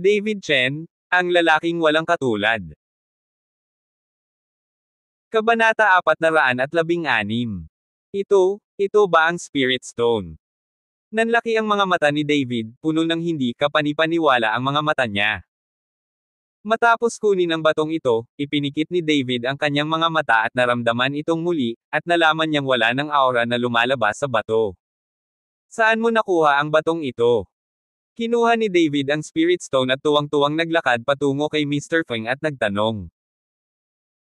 David Chen, ang lalaking walang katulad. Kabanata 416. Ito ba ang Spirit Stone? Nanlaki ang mga mata ni David, puno ng hindi kapanipaniwala ang mga mata niya. Matapos kunin ang batong ito, ipinikit ni David ang kanyang mga mata at naramdaman itong muli, at nalaman niyang wala ng aura na lumalabas sa bato. Saan mo nakuha ang batong ito? Kinuha ni David ang Spirit Stone at tuwang-tuwang naglakad patungo kay Mr. Feng at nagtanong.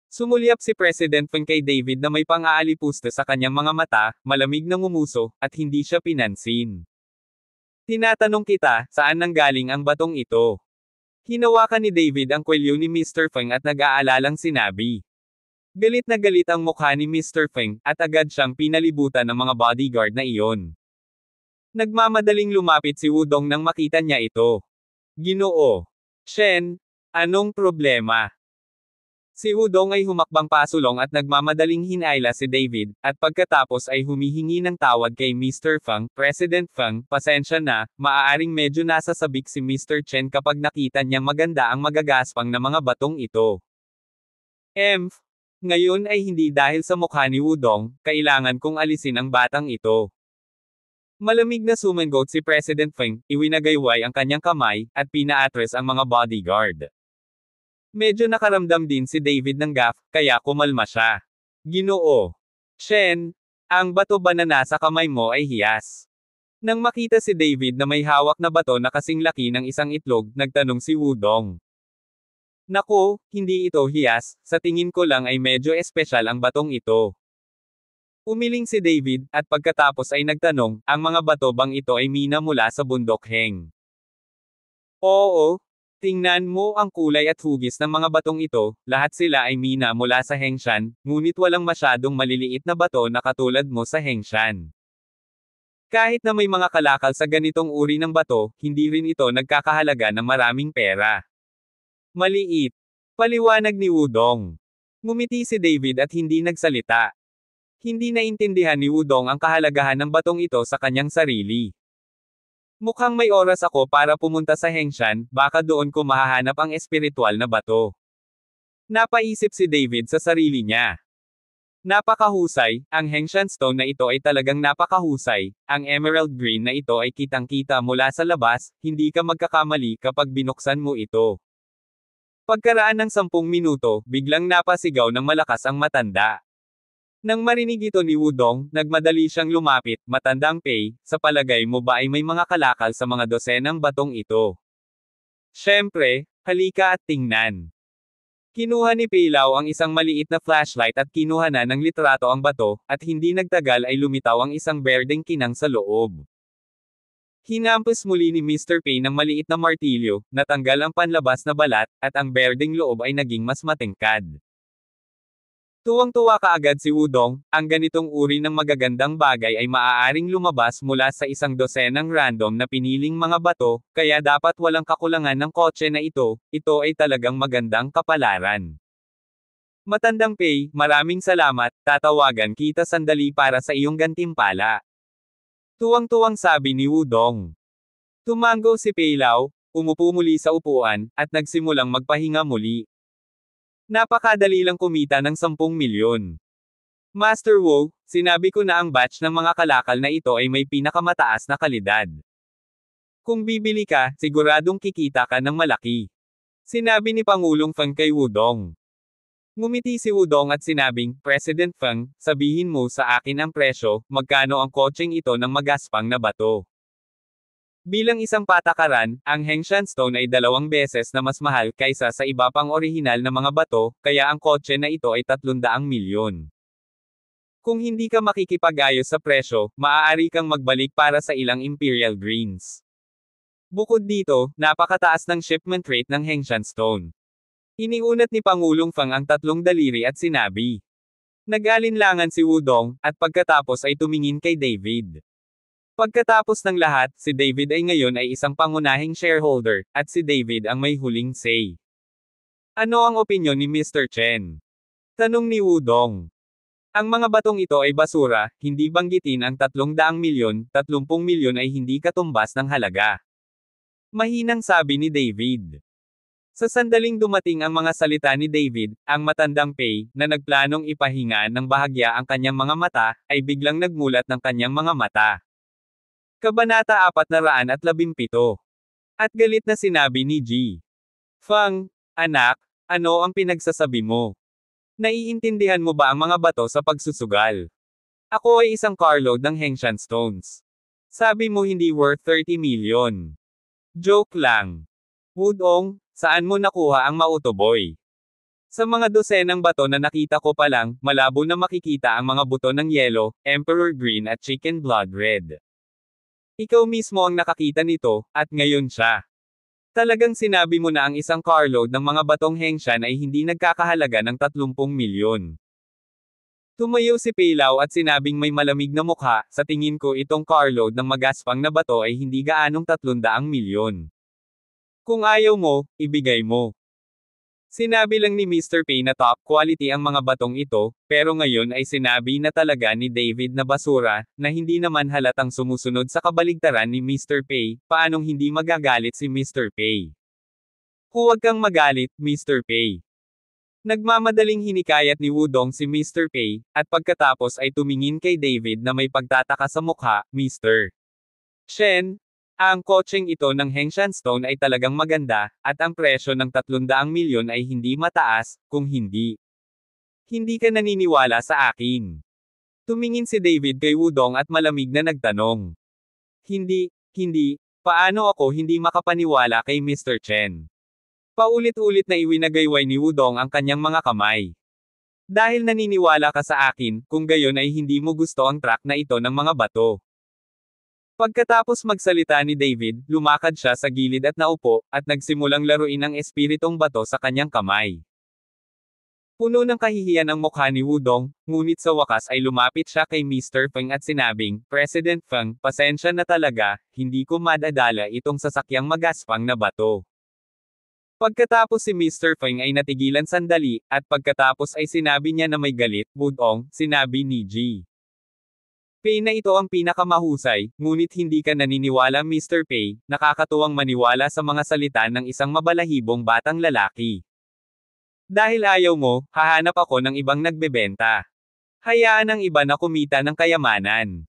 Sumulyap si President Feng kay David na may pang-aalipusta sa kanyang mga mata, malamig na ngumuso, at hindi siya pinansin. Tinatanong kita, saan nanggaling ang batong ito? Hinawakan ni David ang kwelyo ni Mr. Feng at nag-aalalang sinabi. Galit na galit ang mukha ni Mr. Feng, at agad siyang pinalibutan ng mga bodyguard na iyon. Nagmamadaling lumapit si Wudong nang makita niya ito. Ginoo Shen, anong problema? Si Wudong ay humakbang pasulong at nagmamadaling hinayla si David, at pagkatapos ay humihingi ng tawad kay Mr. Feng. President Feng, pasensya na, maaaring medyo nasasabik si Mr. Chen kapag nakita niyang maganda ang magagaspang na mga batong ito. Ngayon ay hindi dahil sa mukha ni Wudong, kailangan kong alisin ang batang ito. Malamig na sumangot si President Feng, iwinagayway ang kanyang kamay, at pinaatres ang mga bodyguard. Medyo nakaramdam din si David ng gaff, kaya kumalma siya. Ginoo Shen, ang bato ba na nasa kamay mo ay hiyas? Nang makita si David na may hawak na bato na kasing laki ng isang itlog, nagtanong si Wudong. Naku, hindi ito hiyas, sa tingin ko lang ay medyo espesyal ang batong ito. Umiling si David, at pagkatapos ay nagtanong, ang mga bato bang ito ay mina mula sa bundok Heng? Oo, tingnan mo ang kulay at hugis ng mga batong ito, lahat sila ay mina mula sa Hengshan, ngunit walang masyadong maliliit na bato na katulad mo sa Hengshan. Kahit na may mga kalakal sa ganitong uri ng bato, hindi rin ito nagkakahalaga ng maraming pera. Maliit. Paliwanag ni Wudong. Ngumiti si David at hindi nagsalita. Hindi naintindihan ni Wudong ang kahalagahan ng batong ito sa kanyang sarili. Mukhang may oras ako para pumunta sa Hengshan, baka doon ko mahahanap ang espiritual na bato. Napaisip si David sa sarili niya. Napakahusay, ang Hengshan Stone na ito ay talagang napakahusay, ang emerald green na ito ay kitang-kita mula sa labas, hindi ka magkakamali kapag binuksan mo ito. Pagkaraan ng 10 minuto, biglang napasigaw ng malakas ang matanda. Nang marinig ito ni Wudong, nagmadali siyang lumapit. Matandang Pei, sa palagay mo ba ay may mga kalakal sa mga dosenang batong ito? Siyempre, halika at tingnan. Kinuha ni Pei Lao ang isang maliit na flashlight at kinuha na ng litrato ang bato, at hindi nagtagal ay lumitaw ang isang berdeng kinang sa loob. Hinampas muli ni Mr. Pei ng maliit na martilyo, natanggal ang panlabas na balat, at ang berdeng loob ay naging mas matingkad. Tuwang-tuwa kaagad si Wudong, ang ganitong uri ng magagandang bagay ay maaaring lumabas mula sa isang dosenang random na piniling mga bato, kaya dapat walang kakulangan ng kotse na ito ay talagang magandang kapalaran. Matandang Pei, maraming salamat, tatawagan kita sandali para sa iyong gantimpala. Tuwang-tuwang sabi ni Wudong. Tumango si Pei Lao, umupo muli sa upuan, at nagsimulang magpahinga muli. Napakadali lang kumita ng 10 milyon. Master Wu, sinabi ko na ang batch ng mga kalakal na ito ay may pinakamataas na kalidad. Kung bibili ka, siguradong kikita ka ng malaki. Sinabi ni Pangulong Feng kay Wudong. Ngumiti si Wudong at sinabing, President Feng, sabihin mo sa akin ang presyo, magkano ang kotseng ito ng magaspang na bato. Bilang isang patakaran, ang Hengshan Stone ay 2 beses na mas mahal kaysa sa iba pang orihinal na mga bato, kaya ang kotse na ito ay 300 milyon. Kung hindi ka makikipag-ayos sa presyo, maaari kang magbalik para sa ilang Imperial Greens. Bukod dito, napakataas ng shipment rate ng Hengshan Stone. Iniunat ni Pangulong Feng ang 3 daliri at sinabi. Nag-alinlangan si Wudong, at pagkatapos ay tumingin kay David. Pagkatapos ng lahat, si David ay ngayon ay isang pangunahing shareholder, at si David ang may huling say. Ano ang opinyon ni Mr. Chen? Tanong ni Wudong. Ang mga batong ito ay basura, hindi banggitin ang 300 milyon, 30 milyon ay hindi katumbas ng halaga. Mahinang sabi ni David. Sa sandaling dumating ang mga salita ni David, ang matandang Pei, na nagplanong ipahinga ng bahagya ang kanyang mga mata, ay biglang nagmulat ng kanyang mga mata. Kabanata 417. At galit na sinabi ni G. Feng, anak, ano ang pinagsasabi mo? Naiintindihan mo ba ang mga bato sa pagsusugal? Ako ay isang carload ng Hengshan Stones. Sabi mo hindi worth 30 million. Joke lang. Wudong, saan mo nakuha ang mautoboy? Sa mga dosenang bato na nakita ko pa lang, malabo na makikita ang mga buto ng yellow, emperor green at chicken blood red. Ikaw mismo ang nakakita nito, at ngayon siya. Talagang sinabi mo na ang isang carload ng mga batong Hengshan ay hindi nagkakahalaga ng 30 milyon. Tumayo si Peilaw at sinabing may malamig na mukha, sa tingin ko itong carload ng magaspang na bato ay hindi gaanong 300 milyon. Kung ayaw mo, ibigay mo. Sinabi lang ni Mr. Pei na top quality ang mga batong ito, pero ngayon ay sinabi na talaga ni David na basura, na hindi naman halatang sumusunod sa kabaligtaran ni Mr. Pei, paanong hindi magagalit si Mr. Pei? Huwag kang magalit, Mr. Pei. Nagmamadaling hinikayat ni Wudong si Mr. Pei, at pagkatapos ay tumingin kay David na may pagtataka sa mukha, Mr. Shen, ang kotseng ito ng Hengshan Stone ay talagang maganda, at ang presyo ng 300 milyon ay hindi mataas, kung hindi. Hindi ka naniniwala sa akin. Tumingin si David kay Wudong at malamig na nagtanong. Hindi, paano ako hindi makapaniwala kay Mr. Chen? Paulit-ulit na iwinagayway ni Wudong ang kanyang mga kamay. Dahil naniniwala ka sa akin, kung gayon ay hindi mo gusto ang track na ito ng mga bato. Pagkatapos magsalita ni David, lumakad siya sa gilid at naupo, at nagsimulang laruin ang espiritong bato sa kanyang kamay. Puno ng kahihiyan ang mukha ni Wudong, ngunit sa wakas ay lumapit siya kay Mr. Feng at sinabing, President Feng, pasensya na talaga, hindi ko madadala itong sasakyang magaspang na bato. Pagkatapos si Mr. Feng ay natigilan sandali, at pagkatapos ay sinabi niya na may galit, Wudong, sinabi ni G. Pei na ito ang pinakamahusay, ngunit hindi ka naniniwala Mr. Pei, nakakatuwang maniwala sa mga salita ng isang mabalahibong batang lalaki. Dahil ayaw mo, hahanap ako ng ibang nagbebenta. Hayaan ang iba na kumita ng kayamanan.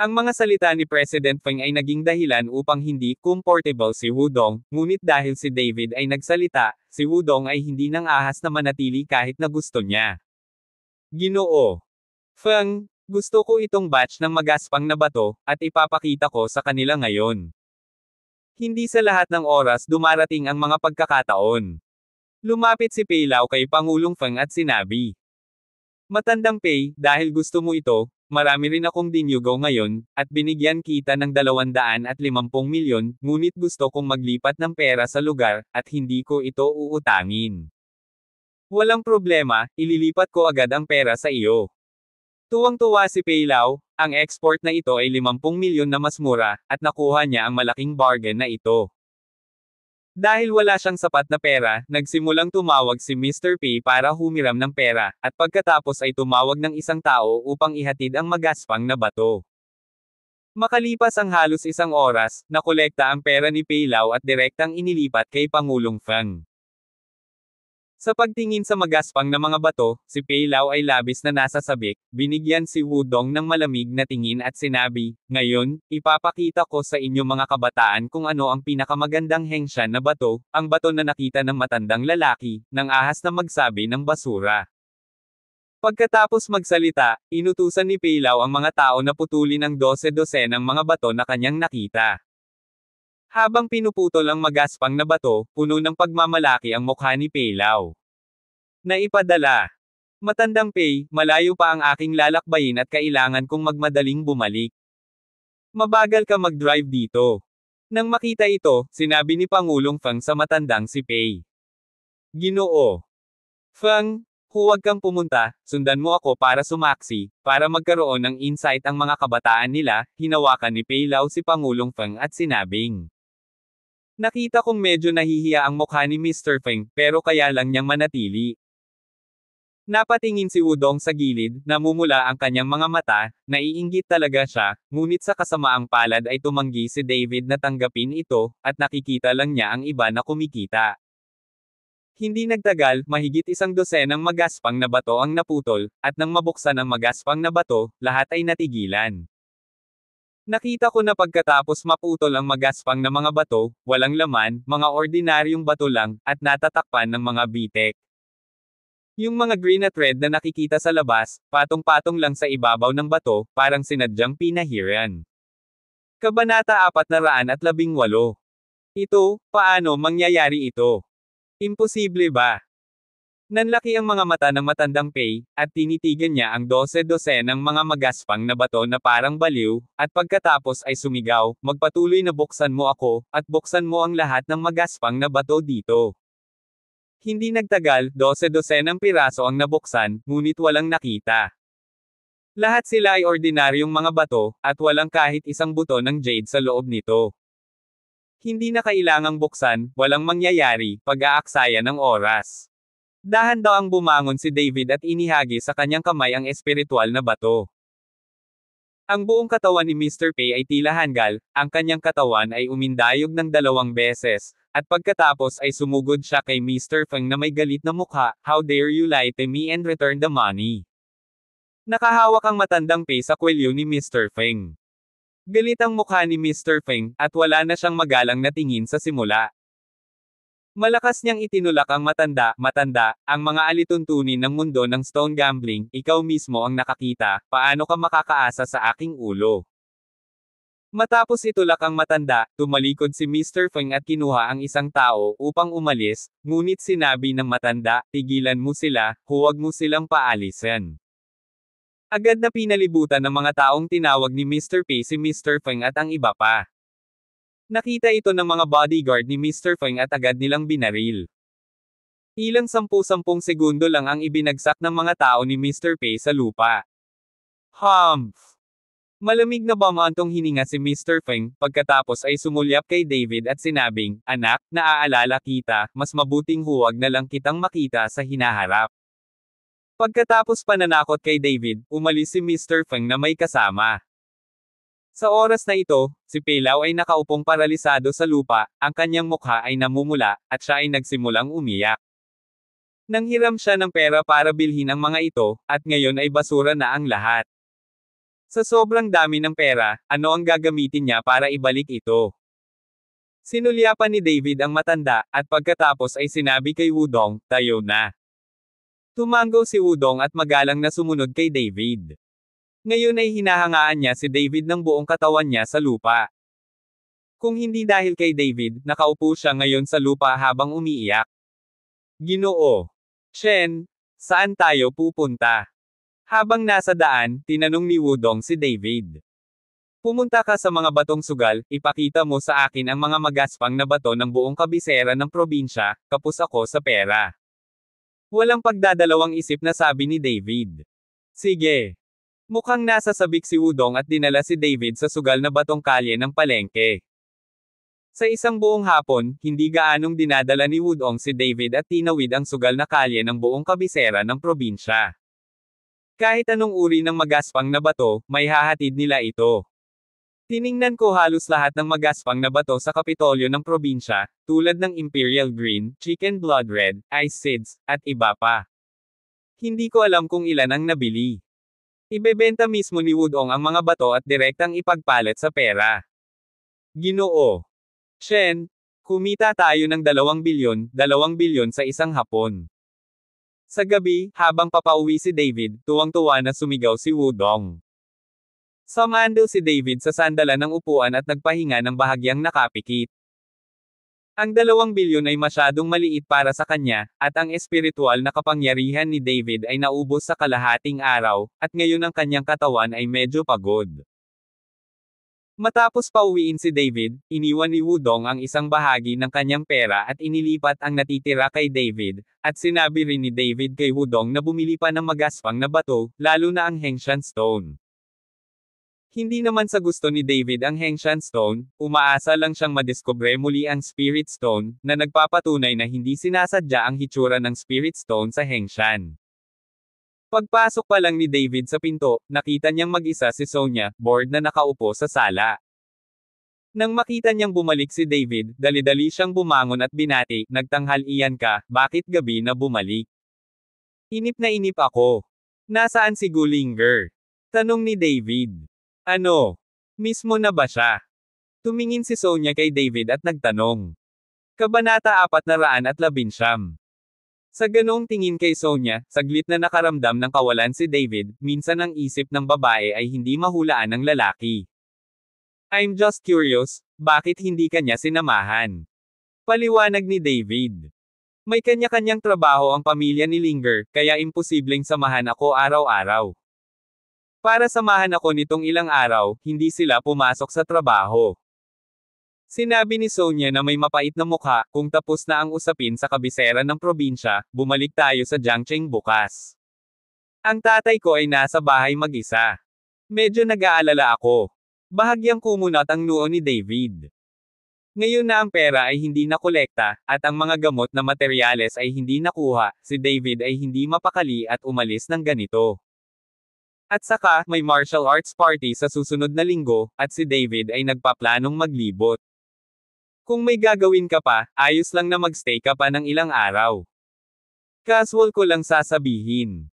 Ang mga salita ni President Feng ay naging dahilan upang hindi comfortable si Wudong, ngunit dahil si David ay nagsalita, si Wudong ay hindi nang ahas na manatili kahit na gusto niya. Ginoo Feng, gusto ko itong batch ng magaspang na bato, at ipapakita ko sa kanila ngayon. Hindi sa lahat ng oras dumarating ang mga pagkakataon. Lumapit si Peilaw kay Pangulong Feng at sinabi, Matandang Pei, dahil gusto mo ito, marami rin akong dinyugaw ngayon, at binigyan kita ng 250 milyon, ngunit gusto kong maglipat ng pera sa lugar, at hindi ko ito uutangin. Walang problema, ililipat ko agad ang pera sa iyo. Tuwang-tuwa si Peilaw, ang export na ito ay 50 milyon na mas mura, at nakuha niya ang malaking bargain na ito. Dahil wala siyang sapat na pera, nagsimulang tumawag si Mr. Pei para humiram ng pera, at pagkatapos ay tumawag ng isang tao upang ihatid ang magaspang na bato. Makalipas ang halos isang oras, nakolekta ang pera ni Peilaw at direktang inilipat kay Pangulong Feng. Sa pagtingin sa magaspang na mga bato, si Peilaw ay labis na nasasabik, binigyan si Wudong ng malamig na tingin at sinabi, Ngayon, ipapakita ko sa inyo mga kabataan kung ano ang pinakamagandang Hengshan na bato, ang bato na nakita ng matandang lalaki, ng ahas na magsabi ng basura. Pagkatapos magsalita, inutusan ni Peilaw ang mga tao na putulin ang 12 ng mga bato na kanyang nakita. Habang pinuputol ang magaspang na bato, puno ng pagmamalaki ang mukha ni Peilaw. Naipadala. Matandang Pei, malayo pa ang aking lalakbayin at kailangan kong magmadaling bumalik. Mabagal ka mag-drive dito. Nang makita ito, sinabi ni Pangulong Feng sa matandang si Pei. Ginoo Feng, huwag kang pumunta, sundan mo ako para sumaksi, para magkaroon ng insight ang mga kabataan nila, hinawakan ni Peilaw si Pangulong Feng at sinabing. Nakita kong medyo nahihiya ang mukha ni Mr. Feng, pero kaya lang niyang manatili. Napatingin si Wudong sa gilid, namumula ang kanyang mga mata, naiinggit talaga siya, ngunit sa kasamaang palad ay tumanggi si David na tanggapin ito, at nakikita lang niya ang iba na kumikita. Hindi nagtagal, mahigit 100 magaspang na bato ang naputol, at nang mabuksan ang magaspang na bato, lahat ay natigilan. Nakita ko na pagkatapos maputol ang magaspang na mga bato, walang laman, mga ordinaryong bato lang, at natatakpan ng mga bitek. Yung mga green at red na nakikita sa labas, patong-patong lang sa ibabaw ng bato, parang sinadyang pinahiran. Kabanata 418. Ito, paano mangyayari ito? Imposible ba? Nanlaki ang mga mata ng matandang Pei, at tinitigan niya ang 12 ng mga magaspang na bato na parang baliw, at pagkatapos ay sumigaw, magpatuloy na buksan mo ako, at buksan mo ang lahat ng magaspang na bato dito. Hindi nagtagal, 12 ng piraso ang nabuksan, ngunit walang nakita. Lahat sila ay ordinaryong mga bato, at walang kahit isang buto ng jade sa loob nito. Hindi na kailangang buksan, walang mangyayari, pag-aaksaya ng oras. Dahan-dahang bumangon si David at inihagi sa kanyang kamay ang espiritual na bato. Ang buong katawan ni Mr. Pei ay tila hanggal, ang kanyang katawan ay umindayog ng 2 beses, at pagkatapos ay sumugod siya kay Mr. Feng na may galit na mukha, "How dare you lie to me and return the money?" Nakahawak ang matandang Pei sa kwelyo ni Mr. Feng. Galit ang mukha ni Mr. Feng, at wala na siyang magalang na tingin sa simula. Malakas niyang itinulak ang matanda, ang mga alituntunin ng mundo ng stone gambling, ikaw mismo ang nakakita, paano ka makakaasa sa aking ulo? Matapos itulak ang matanda, tumalikod si Mr. Feng at kinuha ang isang tao upang umalis, ngunit sinabi ng matanda, tigilan mo sila, huwag mo silang paalisin. Agad na pinalibutan ng mga taong tinawag ni Mr. Pei si Mr. Feng at ang iba pa. Nakita ito ng mga bodyguard ni Mr. Feng at agad nilang binaril. Ilang 10 segundo lang ang ibinagsak ng mga tao ni Mr. Pei sa lupa. Humph! Malamig na bumantong hininga si Mr. Feng, pagkatapos ay sumulyap kay David at sinabing, anak, naaalala kita, mas mabuting huwag na lang kitang makita sa hinaharap. Pagkatapos pananakot kay David, umalis si Mr. Feng na may kasama. Sa oras na ito, si Pei Lao ay nakaupong paralisado sa lupa, ang kanyang mukha ay namumula, at siya ay nagsimulang umiyak. Nanghiram siya ng pera para bilhin ang mga ito, at ngayon ay basura na ang lahat. Sa sobrang dami ng pera, ano ang gagamitin niya para ibalik ito? Sinulyapan ni David ang matanda, at pagkatapos ay sinabi kay Wudong, tayo na. Tumango si Wudong at magalang na sumunod kay David. Ngayon ay hinahangaan niya si David ng buong katawan niya sa lupa. Kung hindi dahil kay David, nakaupo siya ngayon sa lupa habang umiiyak. Ginoo. Shen, saan tayo pupunta? Habang nasa daan, tinanong ni Wudong si David. Pumunta ka sa mga batong sugal, ipakita mo sa akin ang mga magaspang na bato ng buong kabisera ng probinsya, kapos ako sa pera. Walang pagdadalawang isip na sabi ni David. Sige. Mukhang nasa sabik si Wudong at dinala si David sa sugal na batong kalye ng palengke. Sa isang buong hapon, hindi gaanong dinadala ni Wudong si David at tinawid ang sugal na kalye ng buong kabisera ng probinsya. Kahit anong uri ng magaspang na bato, may hahatid nila ito. Tiningnan ko halos lahat ng magaspang na bato sa kapitolyo ng probinsya, tulad ng Imperial Green, Chicken Blood Red, Ice Seeds, at iba pa. Hindi ko alam kung ilan ang nabili. Ibebenta mismo ni Wudong ang mga bato at direktang ipagpalit sa pera. Ginoo. Shen, kumita tayo ng 2 bilyon sa isang hapon. Sa gabi, habang papauwi si David, tuwang-tuwa na sumigaw si Wudong. Sumandal si David sa sandalan ng upuan at nagpahinga ng bahagyang nakapikit. Ang 2 bilyon ay masyadong maliit para sa kanya, at ang espiritual na kapangyarihan ni David ay naubos sa kalahating araw, at ngayon ang kanyang katawan ay medyo pagod. Matapos pauwiin si David, iniwan ni Wudong ang isang bahagi ng kanyang pera at inilipat ang natitira kay David, at sinabi rin ni David kay Wudong na bumili pa ng magaspang na bato, lalo na ang Hengshan Stone. Hindi naman sa gusto ni David ang Hengshan Stone, umaasa lang siyang madiskubre muli ang Spirit Stone, na nagpapatunay na hindi sinasadya ang hitsura ng Spirit Stone sa Hengshan. Pagpasok pa lang ni David sa pinto, nakita niyang mag-isa si Sonia, bored na nakaupo sa sala. Nang makita niyang bumalik si David, dali-dali siyang bumangon at binati, "Nagtanghal-ian ka, bakit gabi na bumalik?" "Inip na inip ako." "Nasaan si Gullinger?" tanong ni David. "Ano? Mismo na ba siya?" Tumingin si Sonia kay David at nagtanong. Kabanata 419. Sa ganoong tingin kay Sonia, saglit na nakaramdam ng kawalan si David, minsan ang isip ng babae ay hindi mahulaan ng lalaki. "I'm just curious, bakit hindi kanya sinamahan?" Paliwanag ni David. "May kanya-kanyang trabaho ang pamilya ni Linger, kaya imposibleng samahan ako araw-araw. Para samahan ako nitong ilang araw, hindi sila pumasok sa trabaho." Sinabi ni Sonia na may mapait na mukha, "Kung tapos na ang usapin sa kabisera ng probinsya, bumalik tayo sa Jiangcheng bukas. Ang tatay ko ay nasa bahay mag-isa. Medyo nag-aalala ako." Bahagyang kumunat ang noo ni David. Ngayon na ang pera ay hindi nakolekta, at ang mga gamot na materyales ay hindi nakuha, si David ay hindi mapakali at umalis ng ganito. At saka, may martial arts party sa susunod na linggo, at si David ay nagpaplanong maglibot. "Kung may gagawin ka pa, ayos lang na magstay ka pa ng ilang araw. Casual ko lang sasabihin."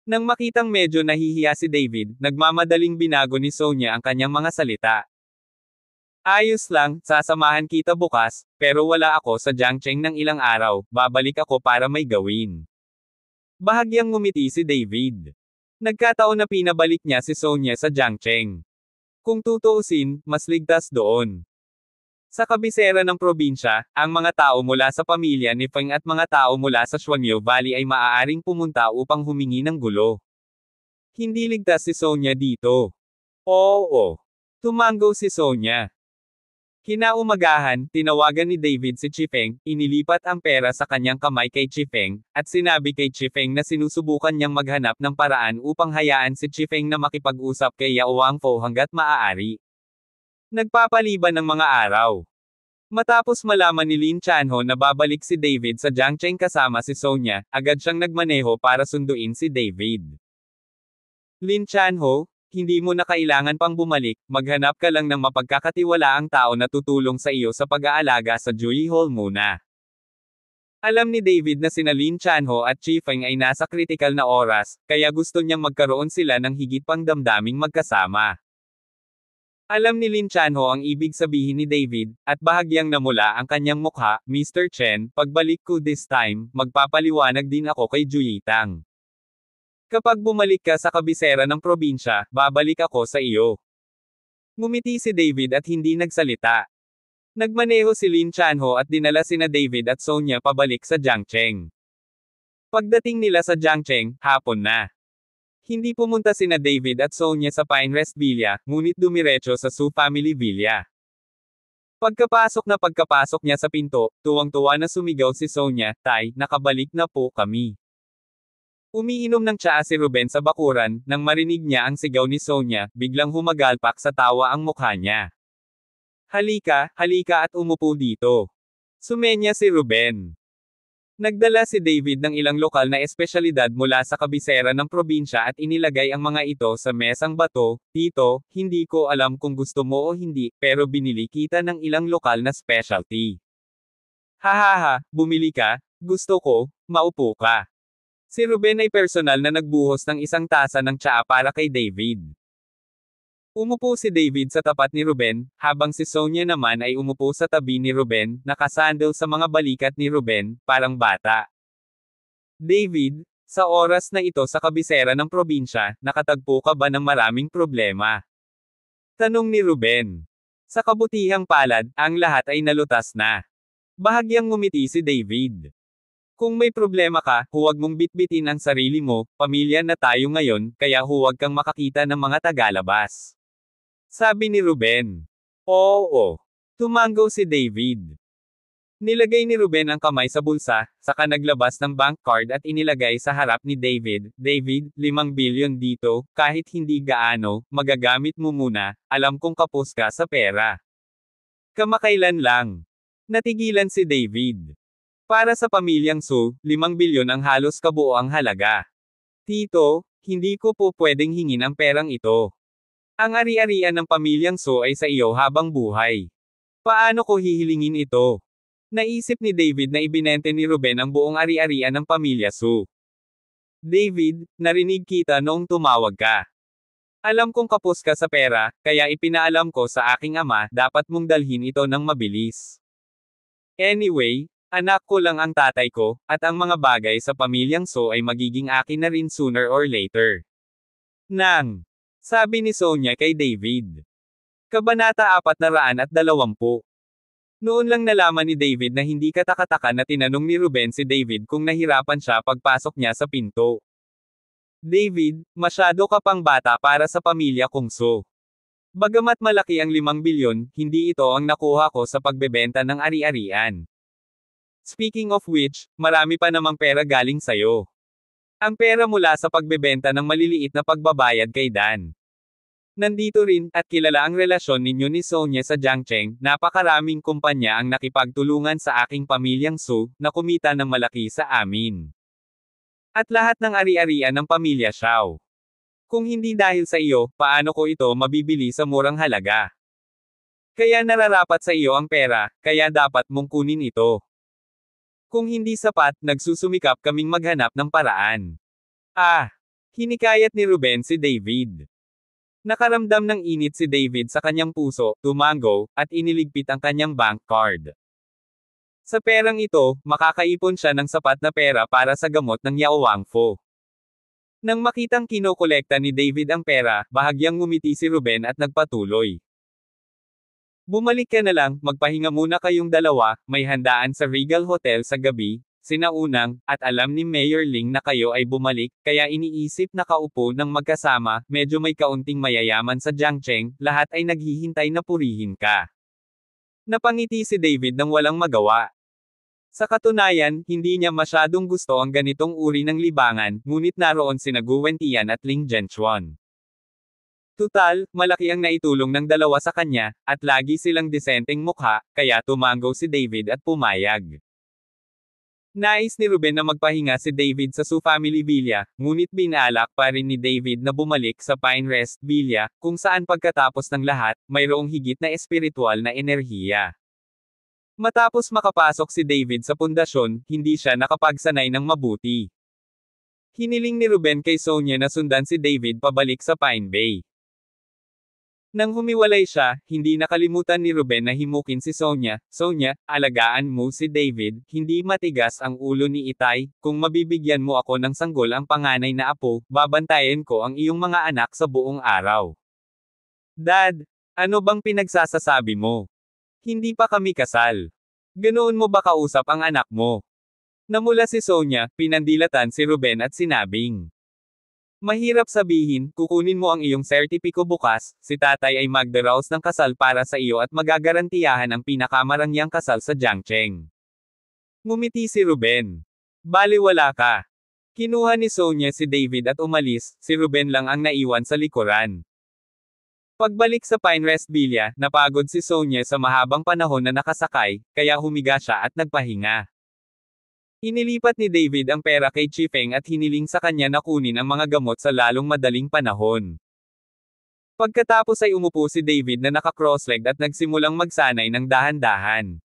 Nang makitang medyo nahihiya si David, nagmamadaling binago ni Sonia ang kanyang mga salita. "Ayos lang, sasamahan kita bukas, pero wala ako sa Jiangcheng ng ilang araw, babalik ako para may gawin." Bahagyang ngumiti si David. Nagkataon na pinabalik niya si Sonia sa Jiangcheng. Kung tutuusin, mas ligtas doon. Sa kabisera ng probinsya, ang mga tao mula sa pamilya ni Feng at mga tao mula sa Xuanyu Valley ay maaaring pumunta upang humingi ng gulo. Hindi ligtas si Sonia dito. Oo. Tumango si Sonia. Kinaumagahan, tinawagan ni David si Chifeng, inilipat ang pera sa kanyang kamay kay Chifeng, at sinabi kay Chifeng na sinusubukan niyang maghanap ng paraan upang hayaan si Chifeng na makipag-usap kay Yao Wangfo hanggat maaari. Nagpapaliban ng mga araw. Matapos malaman ni Lin Chanho na babalik si David sa Jiangcheng kasama si Sonia, agad siyang nagmaneho para sunduin si David. "Lin Chanho, hindi mo na kailangan pang bumalik, maghanap ka lang ng mapagkakatiwalaang tao na tutulong sa iyo sa pag-aalaga sa Jui Hall muna." Alam ni David na sina Lin Chanho at Chifeng ay nasa kritikal na oras, kaya gusto niyang magkaroon sila ng higit pang damdaming magkasama. Alam ni Lin Chanho ang ibig sabihin ni David, at bahagyang namula ang kanyang mukha. "Mr. Chen, pagbalik ko this time, magpapaliwanag din ako kay Juyitang. Kapag bumalik ka sa kabisera ng probinsya, babalik ako sa iyo." Ngumiti si David at hindi nagsalita. Nagmaneho si Lin Chanho at dinala sina David at Sonia pabalik sa Jiangcheng. Pagdating nila sa Jiangcheng, hapon na. Hindi pumunta sina David at Sonia sa Pinecrest Villa, ngunit dumiretso sa Su Family Villa. Pagkapasok niya sa pinto, tuwang-tuwa na sumigaw si Sonia, "Tay, nakabalik na po kami." Umiinom ng tsaa si Ruben sa bakuran, nang marinig niya ang sigaw ni Sonia, biglang humagalpak sa tawa ang mukha niya. Halika at umupo dito." Sumenya si Ruben. Nagdala si David ng ilang lokal na espesyalidad mula sa kabisera ng probinsya at inilagay ang mga ito sa mesang bato. "Tito, hindi ko alam kung gusto mo o hindi, pero binili kita ng ilang lokal na specialty." "Hahaha, bumili ka? Gusto ko, maupo ka." Si Ruben ay personal na nagbuhos ng isang tasa ng tsaa para kay David. Umupo si David sa tapat ni Ruben, habang si Sonia naman ay umupo sa tabi ni Ruben, nakasandal sa mga balikat ni Ruben, parang bata. "David, sa oras na ito sa kabisera ng probinsya, nakatagpo ka ba ng maraming problema?" tanong ni Ruben. Sa kabutihang palad, ang lahat ay nalutas na. Bahagyang ngumiti si David. "Kung may problema ka, huwag mong bitbitin ang sarili mo, pamilya na tayo ngayon, kaya huwag kang makakita ng mga tagalabas," sabi ni Ruben. "Oo." Tumango si David. Nilagay ni Ruben ang kamay sa bulsa, saka naglabas ng bank card at inilagay sa harap ni David. "David, 5 bilyon dito, kahit hindi gaano, magagamit mo muna, alam kong kapos ka sa pera." Kamakailan lang. Natigilan si David. Para sa pamilyang Su, 5 bilyon ang halos kabuoang halaga. Tito, hindi ko po pwedeng hingin ang perang ito. Ang ari-arian ng pamilyang So ay sa iyo habang buhay. Paano ko hihilingin ito? Naisip ni David na ibinente ni Ruben ang buong ari-arian ng pamilya Su. David, narinig kita noong tumawag ka. Alam kong kapos ka sa pera, kaya ipinaalam ko sa aking ama, dapat mong dalhin ito ng mabilis. Anyway, anak ko lang ang tatay ko, at ang mga bagay sa pamilyang So ay magiging akin na rin sooner or later. Sabi ni Sonia kay David. Kabanata 420. Noon lang nalaman ni David na hindi katakataka na tinanong ni Ruben si David kung nahirapan siya pagpasok niya sa pinto. David, masyado ka pang bata para sa pamilya kong So. Bagamat malaki ang 5 bilyon, hindi ito ang nakuha ko sa pagbebenta ng ari-arian. Speaking of which, marami pa namang pera galing sayo. Ang pera mula sa pagbebenta ng maliliit na pagbabayad kay Dan. Nandito rin, at kilala ang relasyon ninyo ni Sonia sa Jiangcheng, napakaraming kumpanya ang nakipagtulungan sa aking pamilyang Su, na kumita ng malaki sa amin. At lahat ng ari-arian ng pamilya Xiao. Kung hindi dahil sa iyo, paano ko ito mabibili sa murang halaga? Kaya nararapat sa iyo ang pera, kaya dapat mong kunin ito. Kung hindi sapat, nagsusumikap kaming maghanap ng paraan. Hinikayat ni Ruben si David. Nakaramdam ng init si David sa kanyang puso, tumango, at iniligpit ang kanyang bank card. Sa perang ito, makakaipon siya ng sapat na pera para sa gamot ng Yao Wangfo. Nang makitang kinokolekta ni David ang pera, bahagyang ngumiti si Ruben at nagpatuloy. Bumalik ka na lang, magpahinga muna kayong dalawa, may handaan sa Regal Hotel sa gabi. Sinaunang, at alam ni Mayor Ling na kayo ay bumalik, kaya iniisip na kaupo ng magkasama, medyo may kaunting mayayaman sa Jiangcheng, lahat ay naghihintay na purihin ka. Napangiti si David nang walang magawa. Sa katunayan, hindi niya masyadong gusto ang ganitong uri ng libangan, ngunit naroon sina Gu Wentian at Ling Zhenchuan. Tutal, malaki ang naitulong ng dalawa sa kanya, at lagi silang disenteng mukha, kaya tumango si David at pumayag. Nais ni Ruben na magpahinga si David sa Su Family Villa, ngunit binalak pa rin ni David na bumalik sa Pine Rest Villa, kung saan pagkatapos ng lahat, mayroong higit na espiritual na enerhiya. Matapos makapasok si David sa pundasyon, hindi siya nakapagsanay ng mabuti. Hiniling ni Ruben kay Sonia na sundan si David pabalik sa Pine Bay. Nang humiwalay siya, hindi nakalimutan ni Ruben na himukin si Sonia. Sonia, alagaan mo si David, hindi matigas ang ulo ni Itay, kung mabibigyan mo ako ng sanggol ang panganay na apo, babantayan ko ang iyong mga anak sa buong araw. Dad, ano bang pinagsasasabi mo? Hindi pa kami kasal. Ganoon mo ba kausap ang anak mo? Namula si Sonia, pinandilatan si Ruben at sinabing. Mahirap sabihin, kukunin mo ang iyong sertipiko bukas, si tatay ay magdaraos ng kasal para sa iyo at magagarantiyahan ang pinakamarangyang kasal sa Jiangcheng. Ngumiti si Ruben. Baliwala ka. Kinuha ni Sonia si David at umalis, si Ruben lang ang naiwan sa likuran. Pagbalik sa Pine Rest Villa, napagod si Sonia sa mahabang panahon na nakasakay, kaya humiga siya at nagpahinga. Inilipat ni David ang pera kay Chifeng at hiniling sa kanya na kunin ang mga gamot sa lalong madaling panahon. Pagkatapos ay umupo si David na naka-cross-legged at nagsimulang magsanay ng dahan-dahan.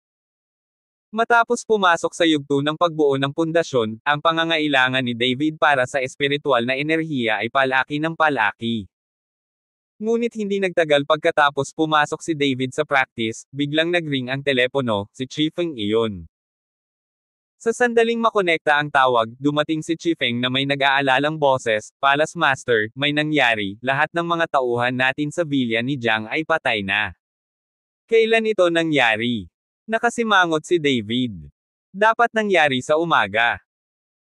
Matapos pumasok sa yugto ng pagbuo ng pundasyon, ang pangangailangan ni David para sa espiritual na enerhiya ay palaki ng palaki. Ngunit hindi nagtagal pagkatapos pumasok si David sa practice, biglang nagring ang telepono, si Chifeng iyon. Sa sandaling makonekta ang tawag, dumating si Chifeng na may nag-aalalang boses, Palace Master, may nangyari, lahat ng mga tauhan natin sa villa ni Jiang ay patay na. Kailan ito nangyari? Nakasimangot si David. Dapat nangyari sa umaga.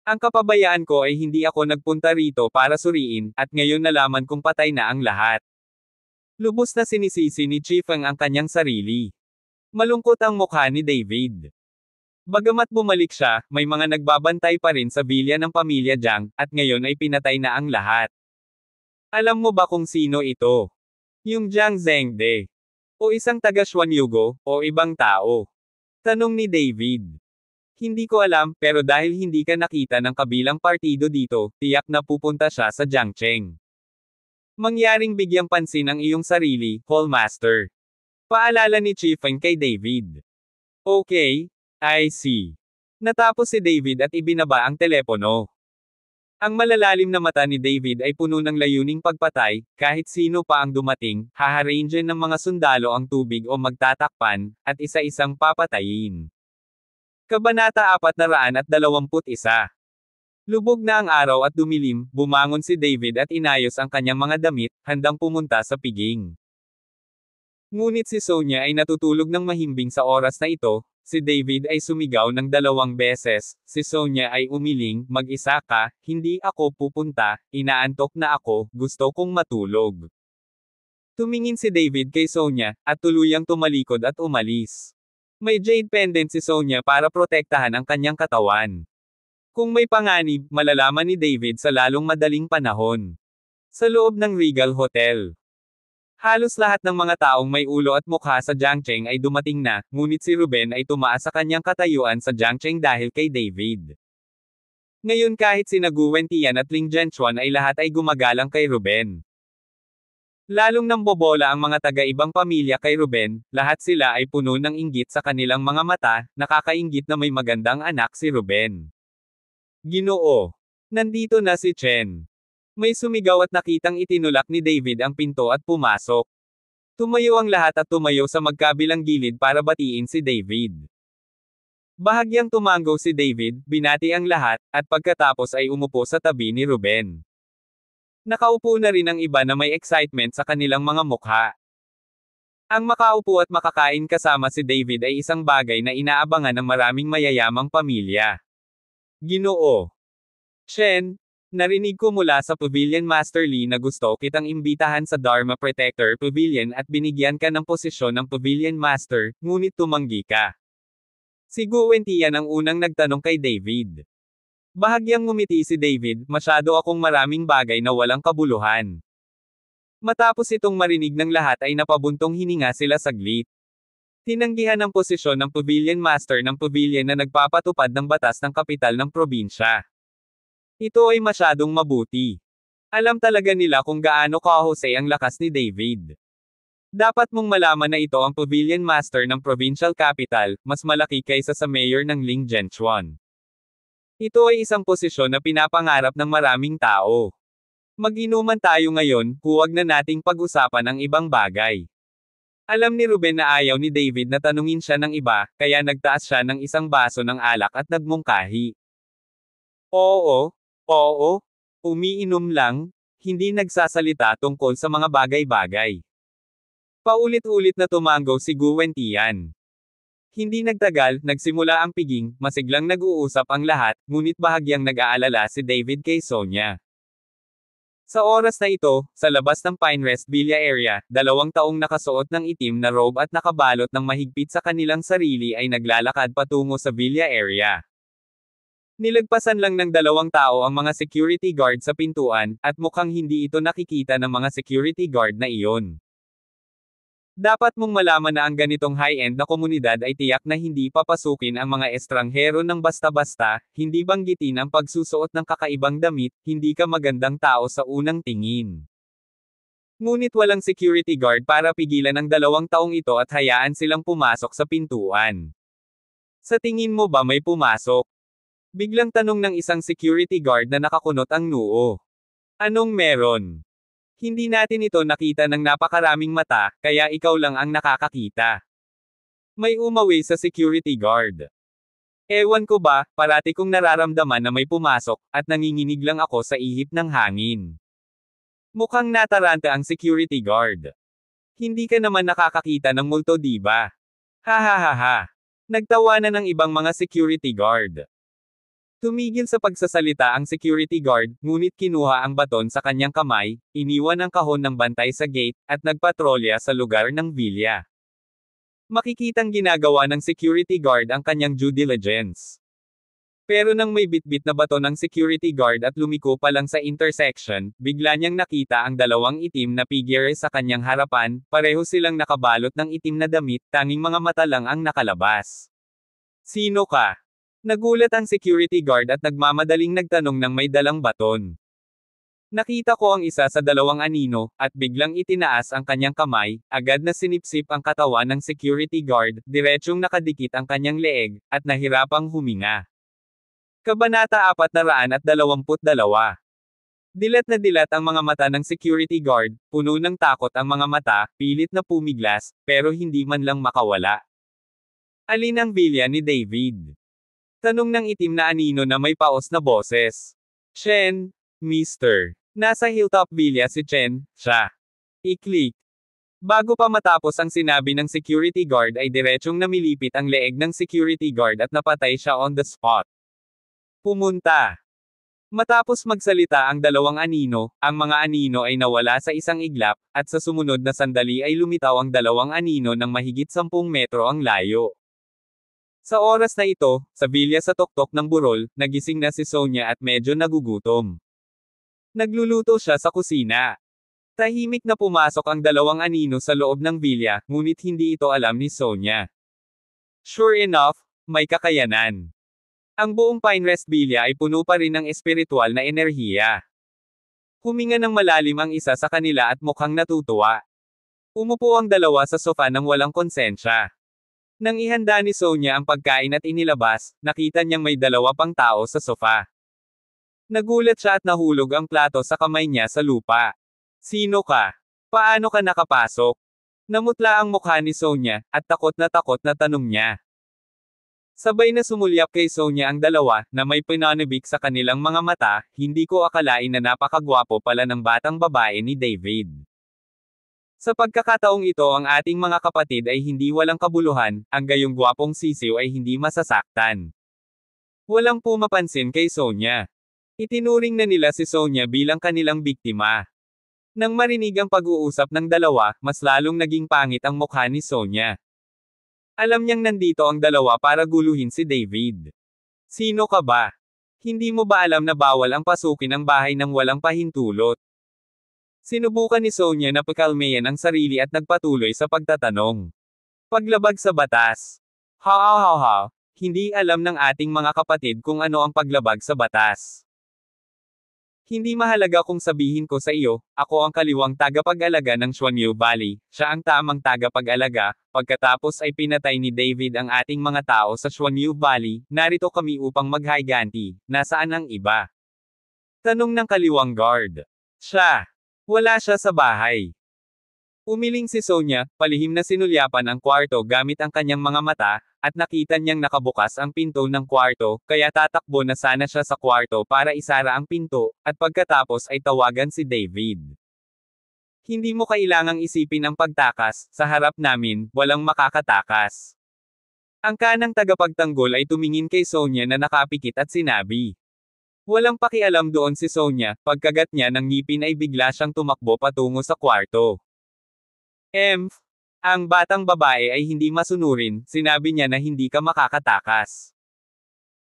Ang kapabayaan ko ay hindi ako nagpunta rito para suriin, at ngayon nalaman kong patay na ang lahat. Lubos na sinisisi ni Chifeng ang kanyang sarili. Malungkot ang mukha ni David. Bagamat bumalik siya, may mga nagbabantay pa rin sa villa ng pamilya Jiang, at ngayon ay pinatay na ang lahat. Alam mo ba kung sino ito? Yung Jiang Zhengde. O isang taga Xuanyugo, o ibang tao? Tanong ni David. Hindi ko alam, pero dahil hindi ka nakita ng kabilang partido dito, tiyak na pupunta siya sa Jiangcheng. Mangyaring bigyang pansin ang iyong sarili, Hallmaster. Paalala ni Chief Feng kay David. Okay, I see. Natapos si David at ibinaba ang telepono. Ang malalalim na mata ni David ay puno ng layuning pagpatay, kahit sino pa ang dumating, haharangein ng mga sundalo ang tubig o magtatakpan, at isa-isang papatayin. Kabanata 421. Lubog na ang araw at dumilim, bumangon si David at inayos ang kanyang mga damit, handang pumunta sa piging. Ngunit si Sonia ay natutulog ng mahimbing sa oras na ito. Si David ay sumigaw ng 2 beses, si Sonia ay umiling, mag-isa ka, hindi ako pupunta, inaantok na ako, gusto kong matulog. Tumingin si David kay Sonia, at tuluyang tumalikod at umalis. May jade pendant si Sonia para protektahan ang kanyang katawan. Kung may panganib, malalaman ni David sa lalong madaling panahon. Sa loob ng Regal Hotel. Halos lahat ng mga taong may ulo at mukha sa Jiangcheng ay dumating na, ngunit si Ruben ay tumaas sa kanyang katayuan sa Jiangcheng dahil kay David. Ngayon kahit sina Gu Wentian at Ling Zhenchuan ay lahat ay gumagalang kay Ruben. Lalong nambobola ang mga taga-ibang pamilya kay Ruben, lahat sila ay puno ng inggit sa kanilang mga mata, nakakainggit na may magandang anak si Ruben. Ginoo. Nandito na si Chen. May sumigaw at nakitang itinulak ni David ang pinto at pumasok. Tumayo ang lahat at tumayo sa magkabilang gilid para batiin si David. Bahagyang tumanggo si David, binati ang lahat, at pagkatapos ay umupo sa tabi ni Ruben. Nakaupo na rin ang iba na may excitement sa kanilang mga mukha. Ang makaupo at makakain kasama si David ay isang bagay na inaabangan ng maraming mayayamang pamilya. Ginoo. Chen, narinig ko mula sa Pavilion Master Li na gusto kitang imbitahan sa Dharma Protector Pavilion at binigyan ka ng posisyon ng Pavilion Master, ngunit tumanggi ka. Si Gu Wentian ang unang nagtanong kay David. Bahagyang ngumiti si David, masyado akong maraming bagay na walang kabuluhan. Matapos itong marinig ng lahat ay napabuntong hininga sila saglit. Tinanggihan ang posisyon ng Pavilion Master ng Pavilion na nagpapatupad ng batas ng kapital ng probinsya. Ito ay masyadong mabuti. Alam talaga nila kung gaano kahusay ang lakas ni David. Dapat mong malaman na ito ang Pavilion Master ng Provincial Capital, mas malaki kaysa sa Mayor ng Ling Zhenchuan. Ito ay isang posisyon na pinapangarap ng maraming tao. Mag-inuman tayo ngayon, huwag na nating pag-usapan ang ibang bagay. Alam ni Ruben na ayaw ni David na tanungin siya ng iba, kaya nagtaas siya ng isang baso ng alak at nagmungkahi. Oo, umiinom lang, hindi nagsasalita tungkol sa mga bagay-bagay. Paulit-ulit na tumanggo si Gu Wentian. Hindi nagtagal, nagsimula ang piging, masiglang nag-uusap ang lahat, ngunit bahagyang nag-aalala si David kay Sonia. Sa oras na ito, sa labas ng Pinecrest Villa area, 2 taong nakasuot ng itim na robe at nakabalot ng mahigpit sa kanilang sarili ay naglalakad patungo sa villa area. Nilagpasan lang ng 2 tao ang mga security guard sa pintuan, at mukhang hindi ito nakikita ng mga security guard na iyon. Dapat mong malaman na ang ganitong high-end na komunidad ay tiyak na hindi papasukin ang mga estranghero ng basta-basta, hindi banggitin ang pagsusuot ng kakaibang damit, hindi ka magandang tao sa unang tingin. Ngunit walang security guard para pigilan ang 2 taong ito at hayaan silang pumasok sa pintuan. Sa tingin mo ba may pumasok? Biglang tanong ng isang security guard na nakakunot ang noo. Anong meron? Hindi natin ito nakita ng napakaraming mata, kaya ikaw lang ang nakakakita. May umawi sa security guard. Ewan ko ba, parati kong nararamdaman na may pumasok, at nanginginig lang ako sa ihip ng hangin. Mukhang nataranta ang security guard. Hindi ka naman nakakakita ng multo diba? Ha. Nagtawanan ng ibang mga security guard. Tumigil sa pagsasalita ang security guard, ngunit kinuha ang baton sa kanyang kamay, iniwan ang kahon ng bantay sa gate, at nagpatrolya sa lugar ng villa. Makikitang ginagawa ng security guard ang kanyang due diligence. Pero nang may bitbit na baton ng security guard at lumiko pa lang sa intersection, bigla niyang nakita ang 2 itim na figure sa kanyang harapan, pareho silang nakabalot ng itim na damit, tanging mga mata lang ang nakalabas. Sino ka? Nagulat ang security guard at nagmamadaling nagtanong ng may dalang baton. Nakita ko ang isa sa dalawang anino, at biglang itinaas ang kanyang kamay, agad na sinipsip ang katawan ng security guard, diretsyong nakadikit ang kanyang leeg, at nahirapang huminga. Kabanata 422. Dilat na dilat ang mga mata ng security guard, puno ng takot ang mga mata, pilit na pumiglas, pero hindi man lang makawala. Alin ang bilya ni David? Tanong ng itim na anino na may paos na boses. Chen, Mr. Nasa hilltop villa si Chen, siya. I-click. Bago pa matapos ang sinabi ng security guard ay diretsyong namilipit ang leeg ng security guard at napatay siya on the spot. Pumunta. Matapos magsalita ang dalawang anino, ang mga anino ay nawala sa isang iglap, at sa sumunod na sandali ay lumitaw ang dalawang anino ng mahigit 10 metro ang layo. Sa oras na ito, sa villa sa tuktok ng burol, nagising na si Sonia at medyo nagugutom. Nagluluto siya sa kusina. Tahimik na pumasok ang dalawang anino sa loob ng villa, ngunit hindi ito alam ni Sonia. Sure enough, may kakayanan. Ang buong Pinecrest Villa ay puno pa rin ng espiritual na enerhiya. Huminga ng malalim ang isa sa kanila at mukhang natutuwa. Umupo ang dalawa sa sofa nang walang konsensya. Nang ihanda ni Sonia ang pagkain at inilabas, nakita niyang may dalawa pang tao sa sofa. Nagulat siya at nahulog ang plato sa kamay niya sa lupa. Sino ka? Paano ka nakapasok? Namutla ang mukha ni Sonia, at takot na tanong niya. Sabay na sumulyap kay Sonia ang dalawa, na may pinanibik sa kanilang mga mata, hindi ko akalain na napakagwapo pala ng batang babae ni David. Sa pagkakataong ito ang ating mga kapatid ay hindi walang kabuluhan, ang gayong gwapong sisiw ay hindi masasaktan. Walang pumapansin kay Sonia. Itinuring na nila si Sonia bilang kanilang biktima. Nang marinig ang pag-uusap ng dalawa, mas lalong naging pangit ang mukha ni Sonia. Alam niyang nandito ang dalawa para guluhin si David. Sino ka ba? Hindi mo ba alam na bawal ang pasukin ang bahay ng walang pahintulot? Sinubukan ni Sonia na pakalmayan ang sarili at nagpatuloy sa pagtatanong. Paglabag sa batas. Ha, hindi alam ng ating mga kapatid kung ano ang paglabag sa batas. Hindi mahalaga kung sabihin ko sa iyo, ako ang kaliwang tagapag-alaga ng Xuanyu Valley, siya ang tamang tagapag-alaga. Pagkatapos ay pinatay ni David ang ating mga tao sa Xuanyu Valley, narito kami upang maghiganti. Nasaan ang iba? Tanong ng kaliwang guard. Siya. Wala siya sa bahay. Umiling si Sonia, palihim na sinulyapan ang kwarto gamit ang kanyang mga mata, at nakita niyang nakabukas ang pinto ng kwarto, kaya tatakbo na sana siya sa kwarto para isara ang pinto, at pagkatapos ay tawagan si David. Hindi mo kailangang isipin ang pagtakas, sa harap namin, walang makakatakas. Ang kanang tagapagtanggol ay tumingin kay Sonia na nakapikit at sinabi. Walang pakialam doon si Sonia, pagkagat niya ng ngipin ay bigla siyang tumakbo patungo sa kwarto. Ang batang babae ay hindi masunurin, sinabi niya na hindi ka makakatakas.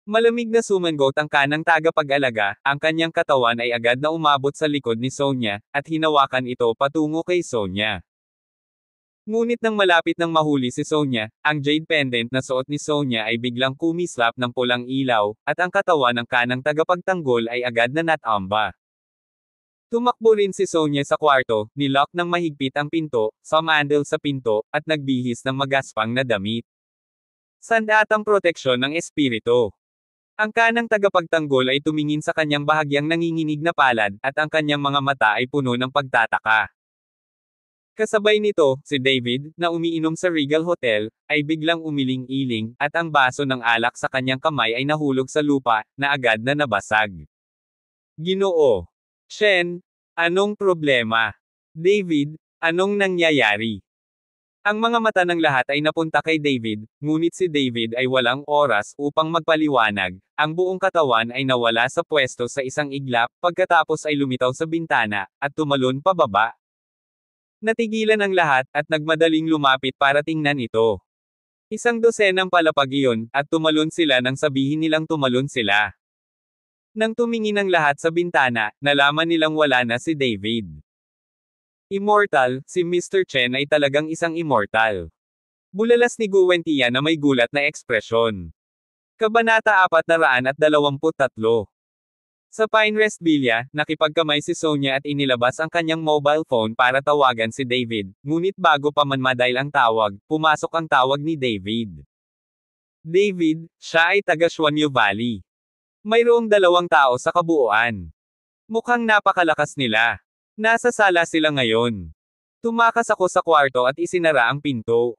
Malamig na sumangot ang kanang tagapag-alaga, ang kanyang katawan ay agad na umabot sa likod ni Sonia, at hinawakan ito patungo kay Sonia. Ngunit nang malapit nang mahuli si Sonia, ang jade pendant na suot ni Sonia ay biglang kumislap ng pulang ilaw, at ang katawan ng kanang tagapagtanggol ay agad na natamba. Tumakbo rin si Sonia sa kwarto, nilock ng mahigpit ang pinto, sumandal sa pinto, at nagbihis ng magaspang na damit. Sandatang proteksyon ng espiritu. Ang kanang tagapagtanggol ay tumingin sa kanyang bahagyang nanginginig na palad, at ang kanyang mga mata ay puno ng pagtataka. Kasabay nito, si David, na umiinom sa Regal Hotel, ay biglang umiling-iling, at ang baso ng alak sa kanyang kamay ay nahulog sa lupa, na agad na nabasag. Ginoo. Chen, anong problema? David, anong nangyayari? Ang mga mata ng lahat ay napunta kay David, ngunit si David ay walang oras upang magpaliwanag. Ang buong katawan ay nawala sa pwesto sa isang iglap, pagkatapos ay lumitaw sa bintana, at tumalon pababa. Natigilan ang lahat, at nagmadaling lumapit para tingnan ito. Isang dosenang palapag iyon, at tumalon sila nang sabihin nilang tumalon sila. Nang tumingin ang lahat sa bintana, nalaman nilang wala na si David. Immortal, si Mr. Chen ay talagang isang immortal. Bulalas ni Guwentia na may gulat na ekspresyon. Kabanata 423. Sa Pinterest Villa, nakipagkamay si Sonia at inilabas ang kanyang mobile phone para tawagan si David, ngunit bago pa man madial ang tawag, pumasok ang tawag ni David. David, siya ay taga Suanyo Valley. Mayroong 2 tao sa kabuuan. Mukhang napakalakas nila. Nasa sala sila ngayon. Tumakas ako sa kwarto at isinara ang pinto.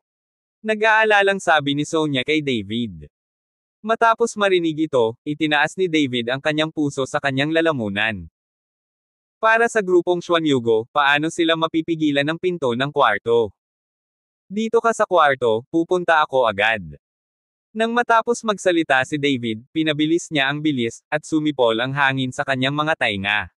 Nag-aalalang sabi ni Sonia kay David. Matapos marinig ito, itinaas ni David ang kanyang puso sa kanyang lalamunan. Para sa grupong Suanyugo, paano sila mapipigilan ng pinto ng kwarto? Dito ka sa kwarto, pupunta ako agad. Nang matapos magsalita si David, pinabilis niya ang bilis, at sumipol ang hangin sa kanyang mga tainga.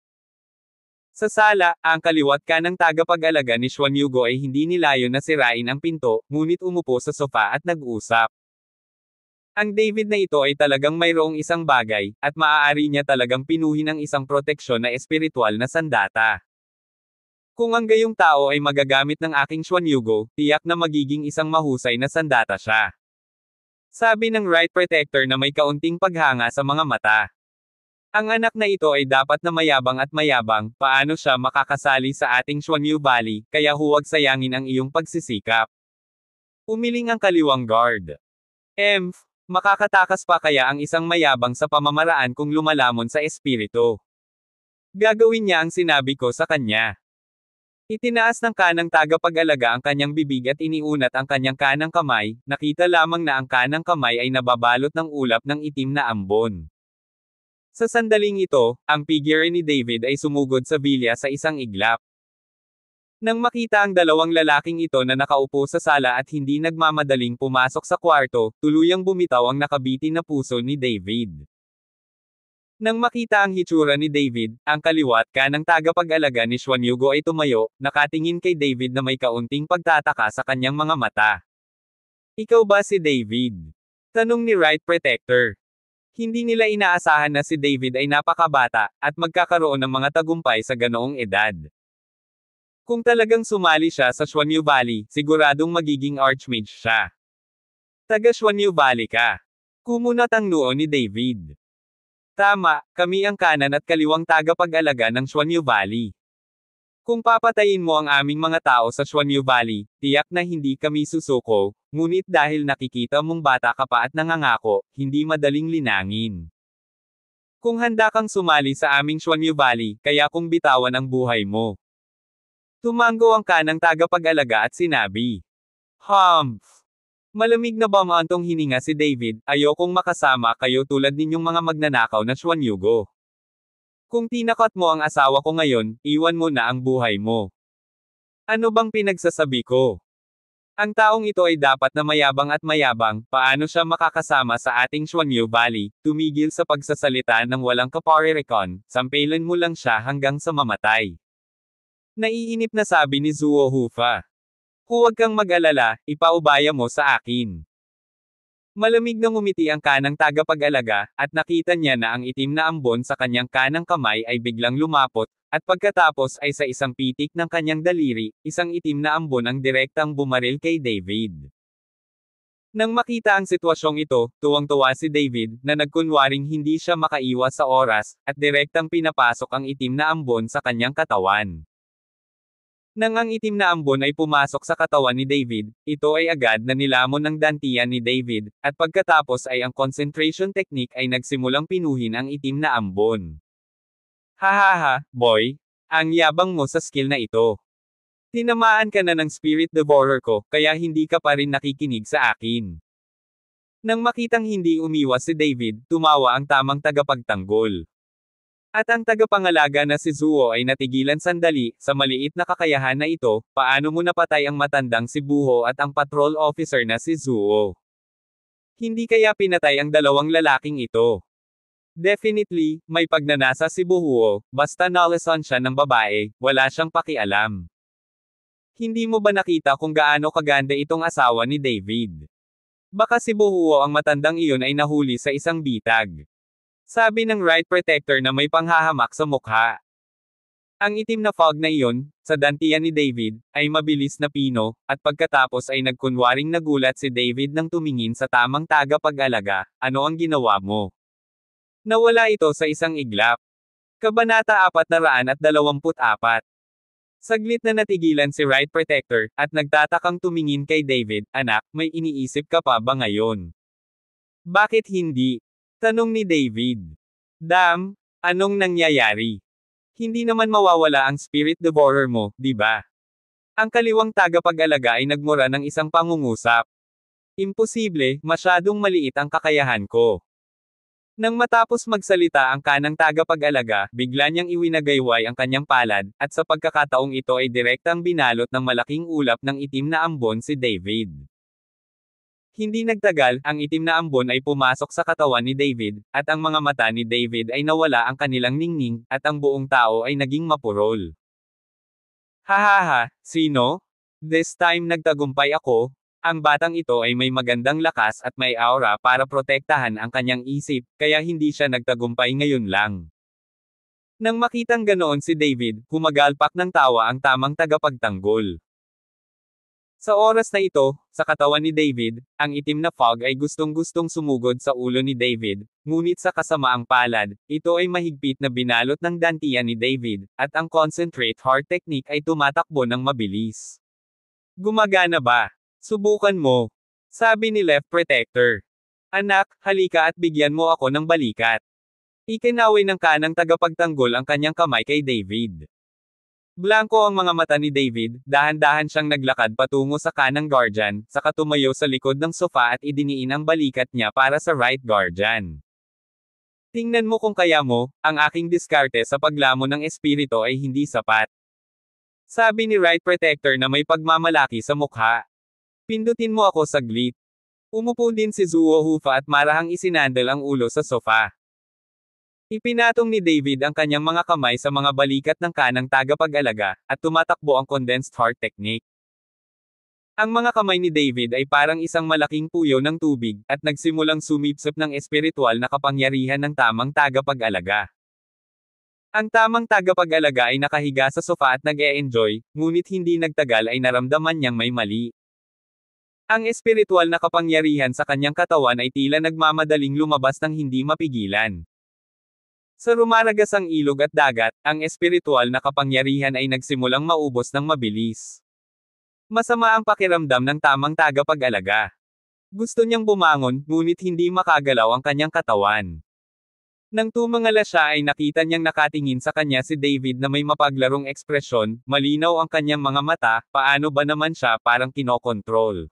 Sa sala, ang kaliwat kanang tagapag-alaga ni Suanyugo ay hindi nilayon na sirain ang pinto, ngunit umupo sa sofa at nag-usap. Ang David na ito ay talagang mayroong isang bagay, at maaari niya talagang pinuhin ang isang proteksyon na espiritual na sandata. Kung ang gayong tao ay magagamit ng aking Suanyugo, tiyak na magiging isang mahusay na sandata siya. Sabi ng Right Protector na may kaunting paghanga sa mga mata. Ang anak na ito ay dapat na mayabang at mayabang, paano siya makakasali sa ating Suanyo Valley, kaya huwag sayangin ang iyong pagsisikap. Umiling ang kaliwang guard. Makakatakas pa kaya ang isang mayabang sa pamamaraan kung lumalamon sa espiritu? Gagawin niya ang sinabi ko sa kanya. Itinaas ng kanang tagapag-alaga ang kanyang bibig at iniunat ang kanyang kanang kamay, nakita lamang na ang kanang kamay ay nababalot ng ulap ng itim na ambon. Sa sandaling ito, ang figure ni David ay sumugod sa villa sa isang iglap. Nang makita ang 2 lalaking ito na nakaupo sa sala at hindi nagmamadaling pumasok sa kwarto, tuluyang bumitaw ang nakabitin na puso ni David. Nang makita ang hitsura ni David, ang kaliwat kanang tagapag-alaga ni Suanyugo ay tumayo, nakatingin kay David na may kaunting pagtataka sa kanyang mga mata. Ikaw ba si David? Tanong ni Right Protector. Hindi nila inaasahan na si David ay napakabata, at magkakaroon ng mga tagumpay sa ganoong edad. Kung talagang sumali siya sa Suanyo Valley, siguradong magiging archmage siya. Taga Suanyo Valley ka. Kumunat ang noo ni David. Tama, kami ang kanan at kaliwang tagapag-alaga ng Suanyo Valley. Kung papatayin mo ang aming mga tao sa Suanyo Valley, tiyak na hindi kami susuko, ngunit dahil nakikita mong bata ka pa at nangangako, hindi madaling linangin. Kung handa kang sumali sa aming Suanyo Valley, kaya kung bitawan ang buhay mo. Tumango ang kanang tagapag-alaga at sinabi. Malamig na bumantong hininga si David, ayokong makasama kayo tulad ninyong mga magnanakaw na Suanyugo. Kung tinakot mo ang asawa ko ngayon, iwan mo na ang buhay mo. Ano bang pinagsasabi ko? Ang taong ito ay dapat na mayabang at mayabang, paano siya makakasama sa ating Suanyo Valley, tumigil sa pagsasalita ng walang kaparerekon, sampelan mo lang siya hanggang sa mamatay. Naiinip na sabi ni Zuo Hufa. Huwag kang mag-alala, ipaubaya mo sa akin. Malamig na ngumiti ang kanang tagapag-alaga, at nakita niya na ang itim na ambon sa kanyang kanang kamay ay biglang lumapot, at pagkatapos ay sa isang pitik ng kanyang daliri, isang itim na ambon ang direktang bumaril kay David. Nang makita ang sitwasyong ito, tuwang-tuwa si David, na nagkunwaring hindi siya makaiwas sa oras, at direktang pinapasok ang itim na ambon sa kanyang katawan. Nang ang itim na ambon ay pumasok sa katawan ni David, ito ay agad na nilamon ng dantian ni David, at pagkatapos ay ang concentration technique ay nagsimulang pinuhin ang itim na ambon. Hahaha, boy, ang yabang mo sa skill na ito. Tinamaan ka na ng spirit devourer ko, kaya hindi ka pa rin nakikinig sa akin. Nang makitang hindi umiwas si David, tumawa ang tamang tagapagtanggol. At ang tagapangalaga na si Zuo ay natigilan sandali, sa maliit na kakayahan na ito, paano mo napatay ang matandang si Buho at ang patrol officer na si Zuo? Hindi kaya pinatay ang 2 lalaking ito? Definitely, may pagnanasa si Buho, basta nalason siya ng babae, wala siyang pakialam. Hindi mo ba nakita kung gaano kaganda itong asawa ni David? Baka si Buho ang matandang iyon ay nahuli sa isang bitag. Sabi ng Right Protector na may panghahamak sa mukha. Ang itim na fog na iyon, sa dantian ni David, ay mabilis na pino, at pagkatapos ay nagkunwaring nagulat si David nang tumingin sa tamang tagapag-alaga. Ano ang ginawa mo? Nawala ito sa isang iglap. Kabanata 424. Saglit na natigilan si Right Protector, at nagtatakang tumingin kay David. Anak, may iniisip ka pa ba ngayon? Bakit hindi? Tanong ni David. Dam, anong nangyayari? Hindi naman mawawala ang spirit devourer mo, di ba? Ang kaliwang tagapag-alaga ay nagmura ng isang pangungusap. Imposible, masyadong maliit ang kakayahan ko. Nang matapos magsalita ang kanang tagapag-alaga, bigla niyang iwinagayway ang kanyang palad, at sa pagkakataong ito ay direktang binalot ng malaking ulap ng itim na ambon si David. Hindi nagtagal, ang itim na ambon ay pumasok sa katawan ni David, at ang mga mata ni David ay nawala ang kanilang ningning, at ang buong tao ay naging mapurol. Hahaha, sino? This time nagtagumpay ako. Ang batang ito ay may magandang lakas at may aura para protektahan ang kanyang isip, kaya hindi siya nagtagumpay ngayon lang. Nang makitang ganoon si David, humagalpak ng tawa ang tamang tagapagtanggol. Sa oras na ito, sa katawan ni David, ang itim na fog ay gustong-gustong sumugod sa ulo ni David, ngunit sa kasamaang palad, ito ay mahigpit na binalot ng dantian ni David, at ang concentrate heart technique ay tumatakbo ng mabilis. Gumagana ba? Subukan mo. Sabi ni Left Protector. Anak, halika at bigyan mo ako ng balikat. Ikinaway ng kanang tagapagtanggol ang kanyang kamay kay David. Blanko ang mga mata ni David, dahan-dahan siyang naglakad patungo sa kanang guardian, saka tumayo sa likod ng sofa at idiniin ang balikat niya para sa right guardian. Tingnan mo kung kaya mo, ang aking diskarte sa paglamon ng espiritu ay hindi sapat. Sabi ni Right Protector na may pagmamalaki sa mukha. Pindutin mo ako saglit. Umupo din si Zuo Hufa at marahang isinandal ang ulo sa sofa. Ipinatong ni David ang kanyang mga kamay sa mga balikat ng kanang tagapag-alaga, at tumatakbo ang condensed heart technique. Ang mga kamay ni David ay parang isang malaking puyo ng tubig, at nagsimulang sumipsip ng espiritual na kapangyarihan ng tamang tagapag-alaga. Ang tamang tagapag-alaga ay nakahiga sa sofa at nag-e-enjoy, ngunit hindi nagtagal ay naramdaman niyang may mali. Ang espiritual na kapangyarihan sa kanyang katawan ay tila nagmamadaling lumabas ng hindi mapigilan. Sa rumaragasang ilog at dagat, ang espiritual na kapangyarihan ay nagsimulang maubos ng mabilis. Masama ang pakiramdam ng tamang tagapag-alaga. Gusto niyang bumangon, ngunit hindi makagalaw ang kanyang katawan. Nang tumangala siya ay nakita niyang nakatingin sa kanya si David na may mapaglarong ekspresyon, malinaw ang kanyang mga mata, paano ba naman siya parang kinokontrol.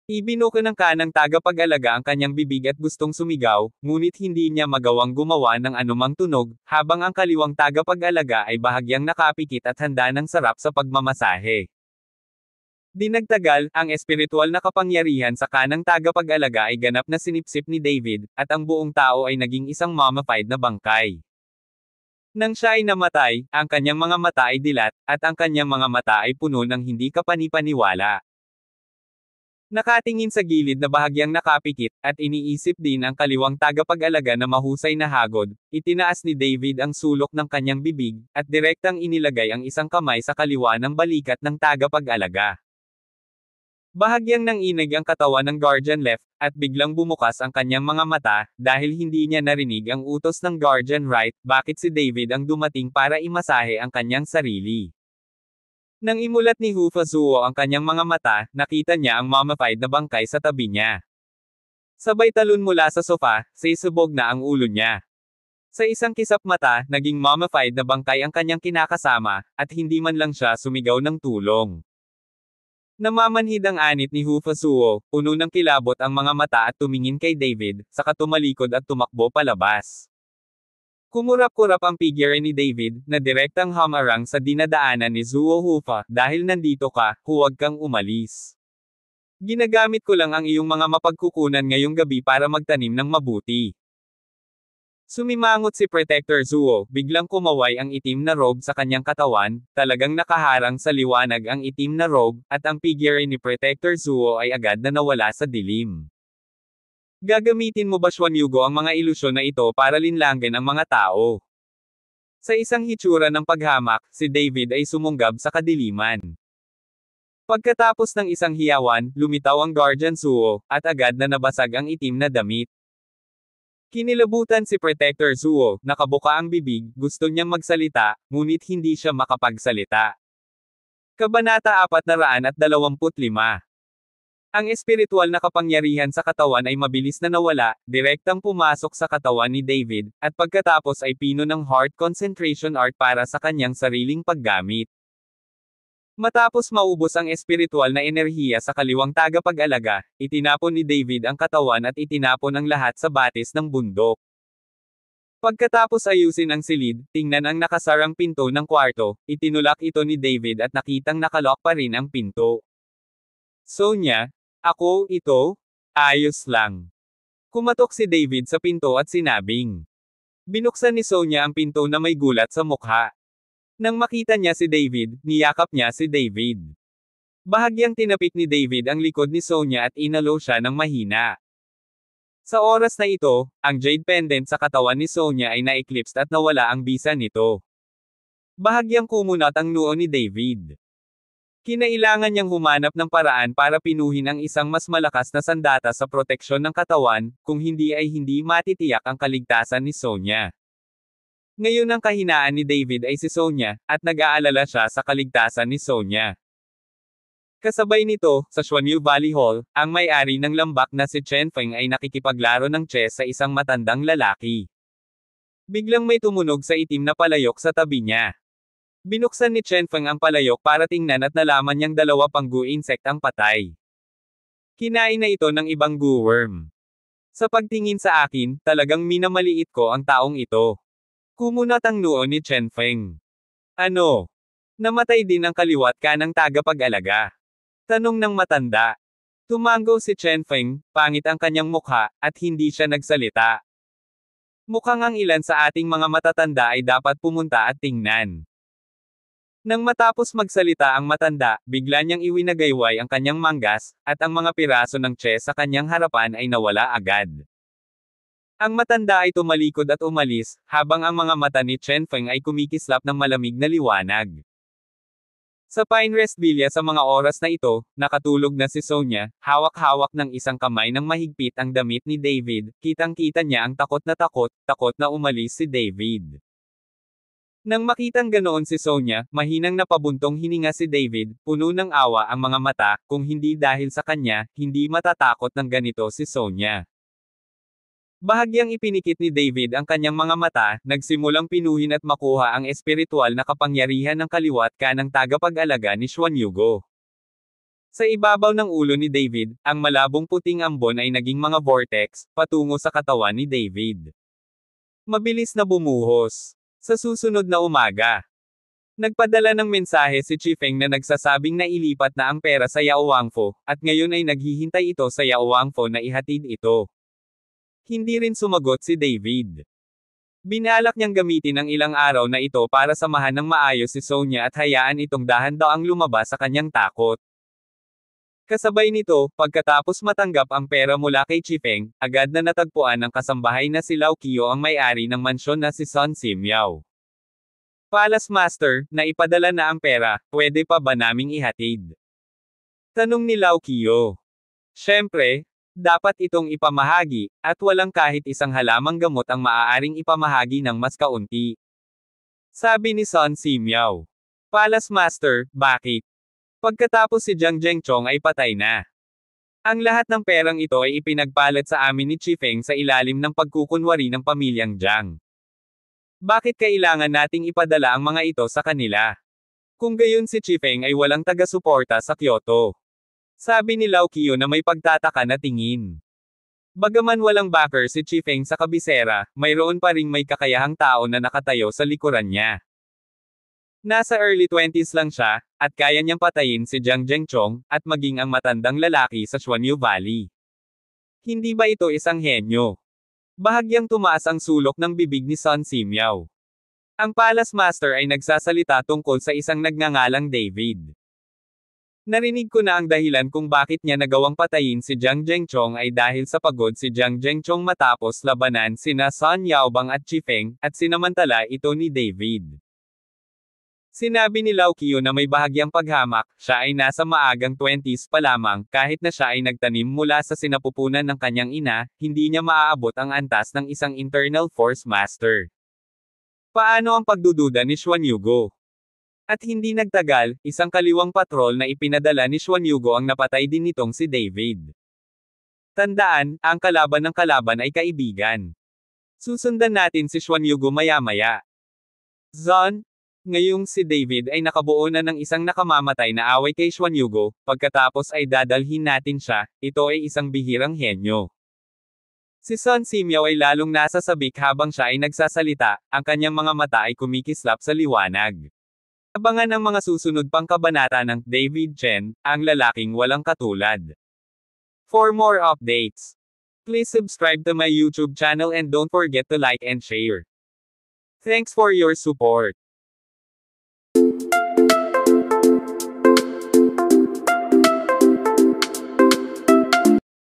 Ibinuka ng kanang tagapag-alaga ang kanyang bibig at gustong sumigaw, ngunit hindi niya magawang gumawa ng anumang tunog, habang ang kaliwang tagapag-alaga ay bahagyang nakapikit at handa ng sarap sa pagmamasahe. Di nagtagal, ang espiritual na kapangyarihan sa kanang tagapag-alaga ay ganap na sinipsip ni David, at ang buong tao ay naging isang mummified na bangkay. Nang siya ay namatay, ang kanyang mga mata ay dilat, at ang kanyang mga mata ay puno ng hindi kapanipaniwala. Nakatingin sa gilid na bahagyang nakapikit, at iniisip din ang kaliwang tagapag-alaga na mahusay na hagod, itinaas ni David ang sulok ng kanyang bibig, at direktang inilagay ang isang kamay sa kaliwa ng balikat ng tagapag-alaga. Bahagyang nanginig ang katawan ng Guardian Left, at biglang bumukas ang kanyang mga mata, dahil hindi niya narinig ang utos ng Guardian Right, bakit si David ang dumating para imasahe ang kanyang sarili. Nang imulat ni Hufa Zuo ang kanyang mga mata, nakita niya ang mummified na bangkay sa tabi niya. Sabay talon mula sa sofa, sisubog na ang ulo niya. Sa isang kisap mata, naging mummified na bangkay ang kanyang kinakasama, at hindi man lang siya sumigaw ng tulong. Namamanhid ang anit ni Hufa Zuo, puno ng kilabot ang mga mata at tumingin kay David, saka tumalikod at tumakbo palabas. Kumurap-kurap ang figure ni David, na direktang hamarang sa dinadaanan ni Zuo Hufa, dahil nandito ka, huwag kang umalis. Ginagamit ko lang ang iyong mga mapagkukunan ngayong gabi para magtanim ng mabuti. Sumimangot si Protector Zuo, biglang kumaway ang itim na robe sa kanyang katawan, talagang nakaharang sa liwanag ang itim na robe, at ang figure ni Protector Zuo ay agad na nawala sa dilim. Gagamitin mo ba Xuan Yugo ang mga ilusyon na ito para linlangin ang mga tao? Sa isang hitsura ng paghamak, si David ay sumunggab sa kadiliman. Pagkatapos ng isang hiyawan, lumitaw ang Guardian Suo, at agad na nabasag ang itim na damit. Kinilabutan si Protector Suo, nakabuka ang bibig, gusto niyang magsalita, ngunit hindi siya makapagsalita. Kabanata 425. Ang espiritual na kapangyarihan sa katawan ay mabilis na nawala, direktang pumasok sa katawan ni David, at pagkatapos ay pino ng heart concentration art para sa kanyang sariling paggamit. Matapos maubos ang espiritual na enerhiya sa kaliwang tagapag-alaga, itinapon ni David ang katawan at itinapon ang lahat sa batis ng bundok. Pagkatapos ayusin ang silid, tingnan ang nakasarang pinto ng kwarto, itinulak ito ni David at nakitang nakalock pa rin ang pinto. Sonya, ako, ito? Ayos lang. Kumatok si David sa pinto at sinabing. Binuksan ni Sonya ang pinto na may gulat sa mukha. Nang makita niya si David, niyakap niya si David. Bahagyang tinapik ni David ang likod ni Sonya at inalo siya ng mahina. Sa oras na ito, ang jade pendant sa katawan ni Sonya ay na-eclipsed at nawala ang bisa nito. Bahagyang kumunat ang noo ni David. Kinailangan niyang humanap ng paraan para pinuhin ang isang mas malakas na sandata sa proteksyon ng katawan, kung hindi ay hindi matitiyak ang kaligtasan ni Sonya. Ngayon ang kahinaan ni David ay si Sonya, at nag-aalala siya sa kaligtasan ni Sonya. Kasabay nito, sa Xuanyu Valley Hall, ang may-ari ng lambak na si Chen Feng ay nakikipaglaro ng chess sa isang matandang lalaki. Biglang may tumunog sa itim na palayok sa tabi niya. Binuksan ni Chen Feng ang palayok para tingnan at nalaman niyang dalawa pang goo insect ang patay. Kinain na ito ng ibang goo worm. Sa pagtingin sa akin, talagang minamaliit ko ang taong ito. Kumunat ang noo ni Chen Feng. Ano? Namatay din ang kaliwat kanang tagapag-alaga. Tanong ng matanda. Tumango si Chen Feng, pangit ang kanyang mukha, at hindi siya nagsalita. Mukhang ang ilan sa ating mga matatanda ay dapat pumunta at tingnan. Nang matapos magsalita ang matanda, bigla niyang iwinagayway ang kanyang manggas, at ang mga piraso ng chess sa kanyang harapan ay nawala agad. Ang matanda ay tumalikod at umalis, habang ang mga mata ni Chen Feng ay kumikislap ng malamig na liwanag. Sa Pinecrest Villa sa mga oras na ito, nakatulog na si Sonya, hawak-hawak ng isang kamay ng mahigpit ang damit ni David, kitang-kita niya ang takot na umalis si David. Nang makitang ganoon si Sonya, mahinang napabuntong hininga si David, puno ng awa ang mga mata, kung hindi dahil sa kanya, hindi matatakot ng ganito si Sonya. Bahagyang ipinikit ni David ang kanyang mga mata, nagsimulang pinuhin at makuha ang espiritual na kapangyarihan ng kaliwat kanang tagapag-alaga ni Xuanyugo. Sa ibabaw ng ulo ni David, ang malabong puting ambon ay naging mga vortex, patungo sa katawan ni David. Mabilis na bumuhos. Sa susunod na umaga, nagpadala ng mensahe si Chifeng na nagsasabing na ilipat na ang pera sa Yao Wangfo, at ngayon ay naghihintay ito sa Yao Wangfo na ihatid ito. Hindi rin sumagot si David. Binalak niyang gamitin ang ilang araw na ito para samahan ng maayos si Sonya at hayaan itong dahan-daang lumabas sa kanyang takot. Kasabay nito, pagkatapos matanggap ang pera mula kay Chifeng, agad na natagpuan ng kasambahay na si Lao Qiu ang may-ari ng mansyon na si Sun Simyao. Palace Master, naipadala na ang pera, pwede pa ba naming ihatid? Tanong ni Lao Qiu. Siyempre, dapat itong ipamahagi, at walang kahit isang halamang gamot ang maaaring ipamahagi ng mas kaunti. Sabi ni Sun Simyao. Palace Master, bakit? Pagkatapos si Jiang Zhengchong ay patay na. Ang lahat ng perang ito ay ipinagpalat sa amin ni Chifeng sa ilalim ng pagkukunwari ng pamilyang Jiang. Bakit kailangan nating ipadala ang mga ito sa kanila? Kung gayon si Chifeng ay walang taga-suporta sa Kyoto. Sabi ni Lao Qiu na may pagtataka na tingin. Bagaman walang backer si Chifeng sa kabisera, mayroon pa ring may kakayahang tao na nakatayo sa likuran niya. Nasa early 20s lang siya, at kaya niyang patayin si Jiang Zhengchong, at maging ang matandang lalaki sa Xuanyu Valley. Hindi ba ito isang henyo? Bahagyang tumaas ang sulok ng bibig ni Sun Simyao. Ang Palace Master ay nagsasalita tungkol sa isang nagngangalang David. Narinig ko na ang dahilan kung bakit niya nagawang patayin si Jiang Zhengchong ay dahil sa pagod si Jiang Zhengchong matapos labanan sina Sun Yaobang at Chi Feng, at sinamantala ito ni David. Sinabi ni Lao Qiu na may bahagyang paghamak, siya ay nasa maagang 20s pa lamang, kahit na siya ay nagtanim mula sa sinapupunan ng kanyang ina, hindi niya maaabot ang antas ng isang internal force master. Paano ang pagdududa ni Xuan Yugo? At hindi nagtagal, isang kaliwang patrol na ipinadala ni Xuan Yugo ang napatay din nitong si David. Tandaan, ang kalaban ng kalaban ay kaibigan. Susundan natin si Xuan Yugo maya-maya. Zon, ngayong si David ay nakabuo na ng isang nakamamatay na away kay Xuan Yugo, pagkatapos ay dadalhin natin siya, ito ay isang bihirang henyo. Si Sun Simiao ay lalong nasa sabik habang siya ay nagsasalita, ang kanyang mga mata ay kumikislap sa liwanag. Abangan ang mga susunod pang kabanata ng David Chen, ang lalaking walang katulad. For more updates, please subscribe to my YouTube channel and don't forget to like and share. Thanks for your support.